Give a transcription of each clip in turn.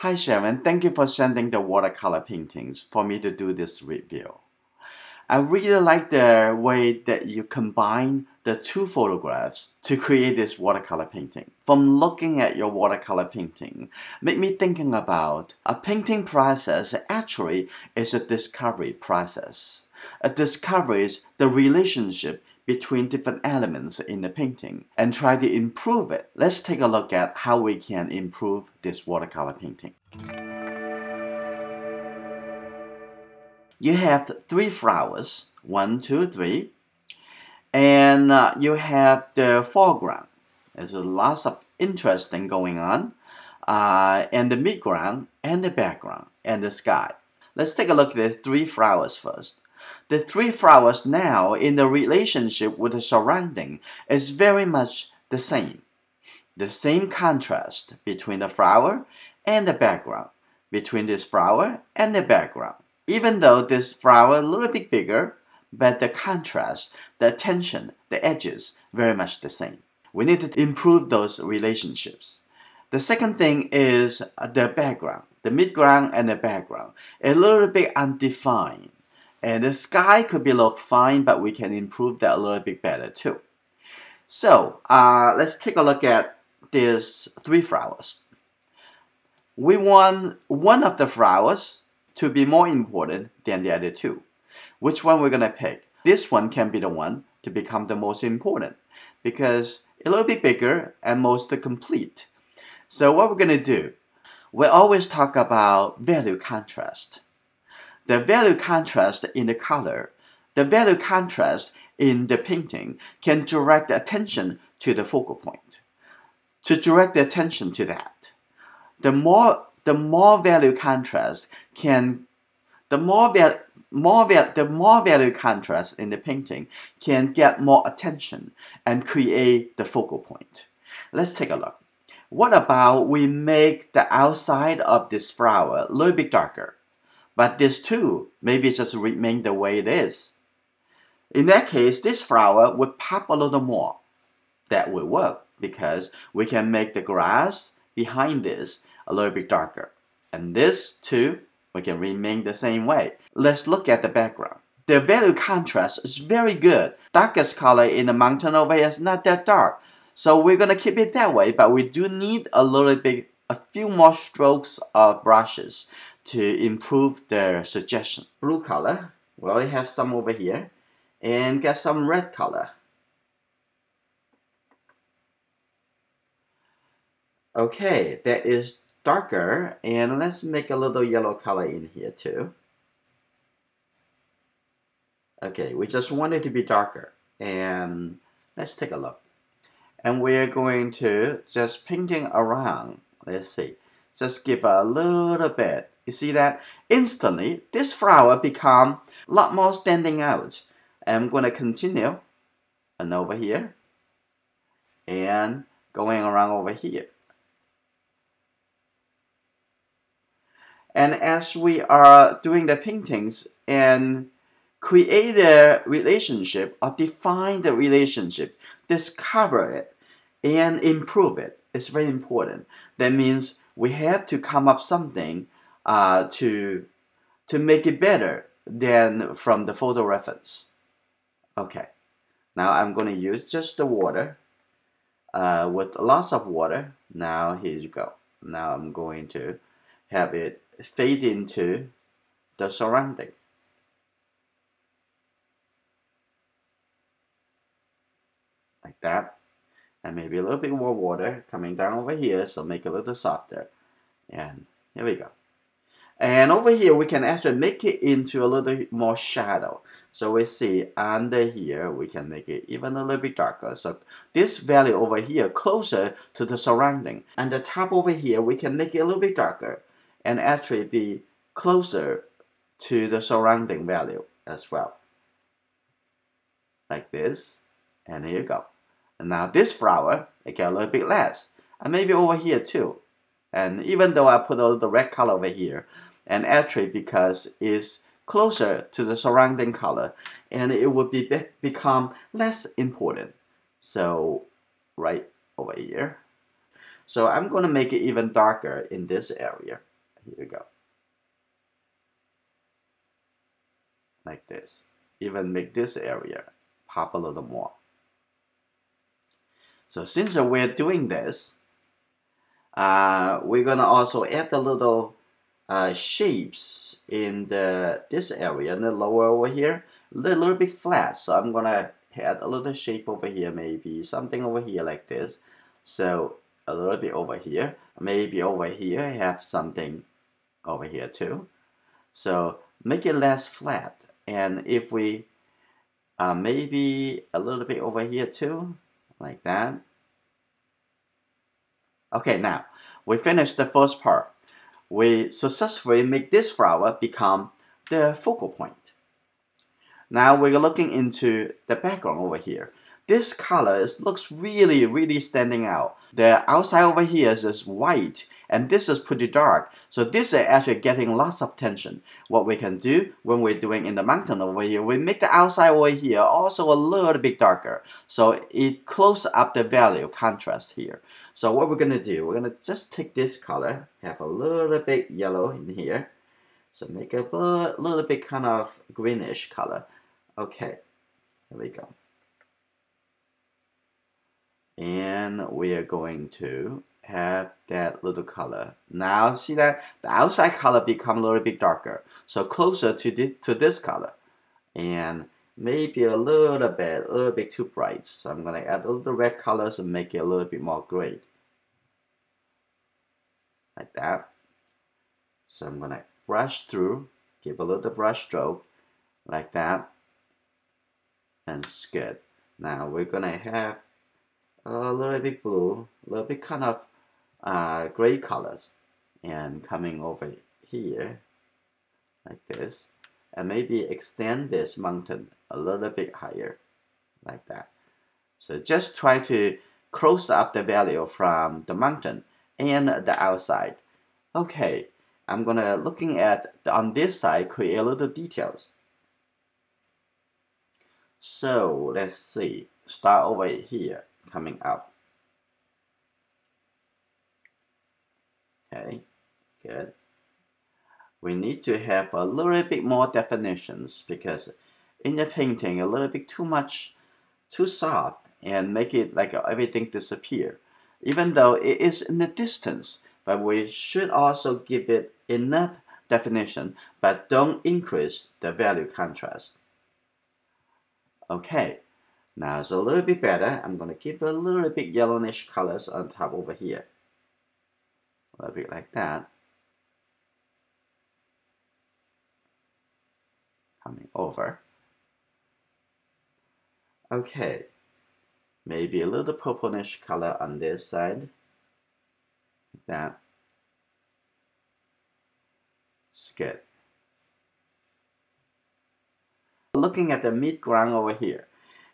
Hi Sharon, thank you for sending the watercolor paintings for me to do this review. I really like the way that you combine the two photographs to create this watercolor painting. From looking at your watercolor painting, made me thinking about a painting process actually is a discovery process. A discovery is the relationship between different elements in the painting and try to improve it. Let's take a look at how we can improve this watercolor painting. You have three flowers, 1, 2, 3, and you have the foreground. There's lots of interesting going on, and the midground, and the background, and the sky. Let's take a look at the three flowers first. The three flowers now in the relationship with the surrounding is very much the same. The same contrast between the flower and the background, between this flower and the background. Even though this flower a little bit bigger, but the contrast, the attention, the edges, very much the same. We need to improve those relationships. The second thing is the background, the midground and the background, a little bit undefined. And the sky could be look fine, but we can improve that a little bit better too. So let's take a look at these three flowers. We want one of the flowers to be more important than the other two. Which one we're going to pick? This one can be the one to become the most important because a little bit bigger and most complete. So what we're going to do, we always talk about value contrast. The value contrast in the color, the value contrast in the painting can direct attention to the focal point. To direct the attention to that. The more value contrast can, the more value contrast in the painting can get more attention and create the focal point. Let's take a look. What about we make the outside of this flower a little bit darker, but this too maybe just remain the way it is. In that case, this flower would pop a little more. That will work because we can make the grass behind this a little bit darker. And this too, we can remain the same way. Let's look at the background. The value contrast is very good. Darkest color in the mountain over here is not that dark. So we're going to keep it that way, but we do need a few more strokes of brushes to improve the suggestion. Blue color, we already have some over here. And get some red color. Okay, that is darker, and let's make a little yellow color in here too. Okay, we just want it to be darker, and let's take a look. And we're going to just painting around. Let's see, just give a little bit. You see that? Instantly, this flower become a lot more standing out. I'm going to continue and over here and going around over here. And as we are doing the paintings and create a relationship or define the relationship, discover it and improve it, it's very important. That means we have to come up something to make it better than from the photo reference. Okay, now I'm going to use just the water with lots of water. Now here you go. Now I'm going to have it fade into the surrounding. Like that. And maybe a little bit more water coming down over here, so make it a little softer. And here we go. And over here, we can actually make it into a little more shadow. So we see under here, we can make it even a little bit darker. So this value over here, closer to the surrounding. And the top over here, we can make it a little bit darker and actually be closer to the surrounding value as well. Like this. And here you go. And now this flower, it get a little bit less. And maybe over here too. And even though I put a little red color over here, and actually because it's closer to the surrounding color, and it would become less important. So right over here. So I'm going to make it even darker in this area. Here we go. Like this. Even make this area pop a little more. So since we're doing this, we're gonna also add a little shapes in this area, in the lower over here, a little bit flat. So I'm gonna add a little shape over here, maybe something over here like this. So a little bit over here, maybe over here, have something over here too. So make it less flat. And if we maybe a little bit over here too, like that. Okay, now we finished the first part. We successfully make this flower become the focal point. Now we're looking into the background over here. This color looks really standing out. The outside over here is just white, and this is pretty dark. So this is actually getting lots of attention. What we can do when we're doing in the mountain over here, we make the outside over here also a little bit darker. So it closes up the value contrast here. So what we're gonna do, we're gonna just take this color, have a little bit yellow in here. So make a little bit kind of greenish color. Okay, here we go. And we are going to have that little color. Now see that the outside color become a little bit darker, so closer to this color, and maybe a little bit too bright. So I'm gonna add a little red colors and make it a little bit more gray, like that. So I'm gonna brush through, give a little brush stroke, like that, and it's good. Now we're gonna have a little bit blue, a little bit kind of gray colors, and coming over here like this, and maybe extend this mountain a little bit higher, like that. So just try to close up the value from the mountain and the outside. Okay, I'm gonna looking at on this side, create a little details. So let's see, start over here, coming up. Okay, good. We need to have a little bit more definitions because in the painting a little bit too soft and make it like everything disappear. Even though it is in the distance, but we should also give it enough definition, but don't increase the value contrast. Okay, now it's a little bit better. I'm gonna give a little bit yellowish colors on top over here. A little bit like that. Coming over. Okay, maybe a little purplish color on this side, like that. It's good. Looking at the mid ground over here,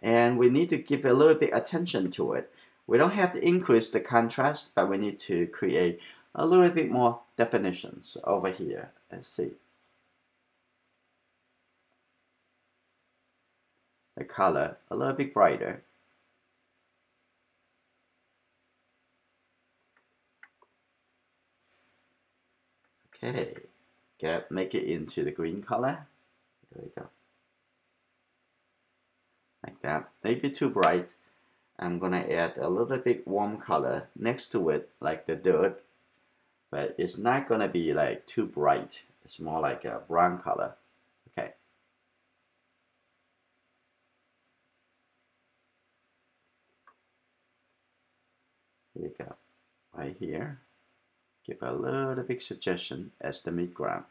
and we need to give a little bit attention to it. We don't have to increase the contrast, but we need to create a little bit more definitions over here. Let's see. The color a little bit brighter. Okay, make it into the green color. There we go. Like that. Maybe too bright. I'm gonna add a little bit warm color next to it, like the dirt, but it's not gonna be like too bright. It's more like a brown color. Okay. Here you go. Right here. Give a little bit suggestion as the midground.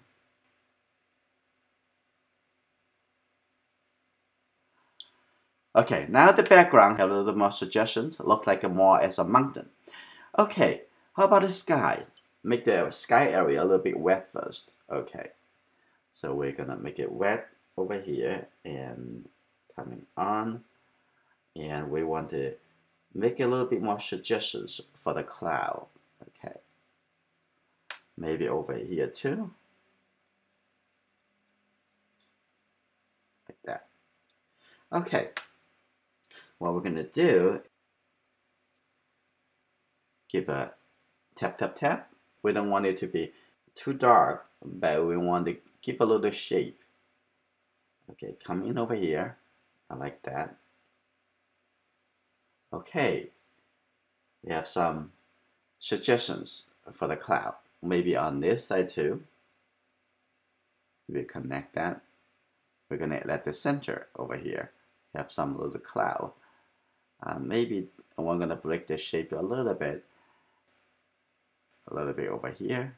Okay, now the background have a little more suggestions. Look like more as a mountain. Okay, how about the sky? Make the sky area a little bit wet first. Okay, so we're gonna make it wet over here and coming on. And we want to make a little bit more suggestions for the cloud. Okay, maybe over here too. Like that. Okay. What we're going to do, give a tap. We don't want it to be too dark, but we want to give a little shape. Okay, come in over here. I like that. Okay, we have some suggestions for the cloud. Maybe on this side too. We connect that. We're gonna let the center over here have some little cloud. Maybe we're gonna break the shape a little bit over here,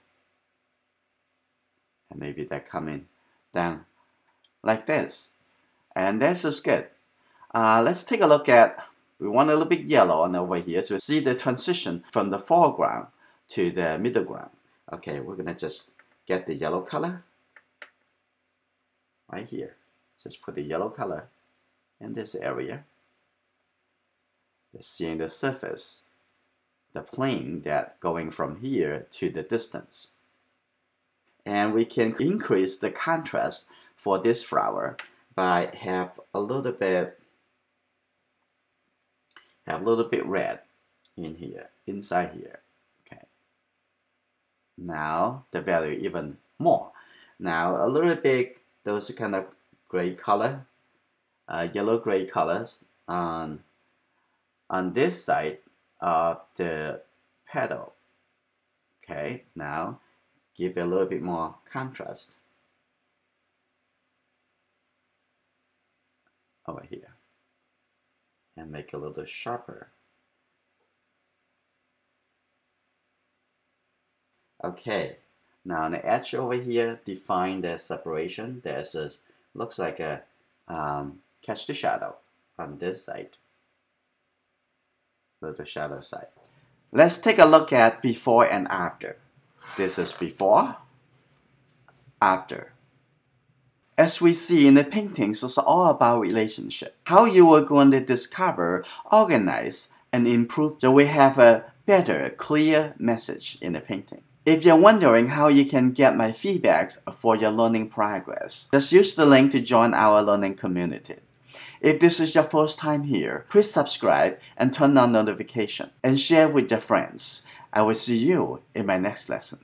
and maybe that coming down like this, and this is good. Let's take a look at. We want a little bit yellow on over here to see the transition from the foreground to the middle ground. Okay, we're gonna just get the yellow color right here. Just put the yellow color in this area. Just seeing the surface, the plane that going from here to the distance. And we can increase the contrast for this flower by have a little bit red in here, inside here. Okay. Now the value even more. Now a little bit those kind of gray color, yellow gray colors on this side of the petal. Okay, now give it a little bit more contrast over here and make it a little sharper. Okay, now on the edge over here, define the separation. There's a looks like a catch the shadow on this side, little shadow side. Let's take a look at before and after. This is before, after. As we see in the paintings, it's all about relationship. How you are going to discover, organize, and improve so we have a better, clear message in the painting. If you're wondering how you can get my feedback for your learning progress, just use the link to join our learning community. If this is your first time here, please subscribe and turn on notification and share with your friends. I will see you in my next lesson.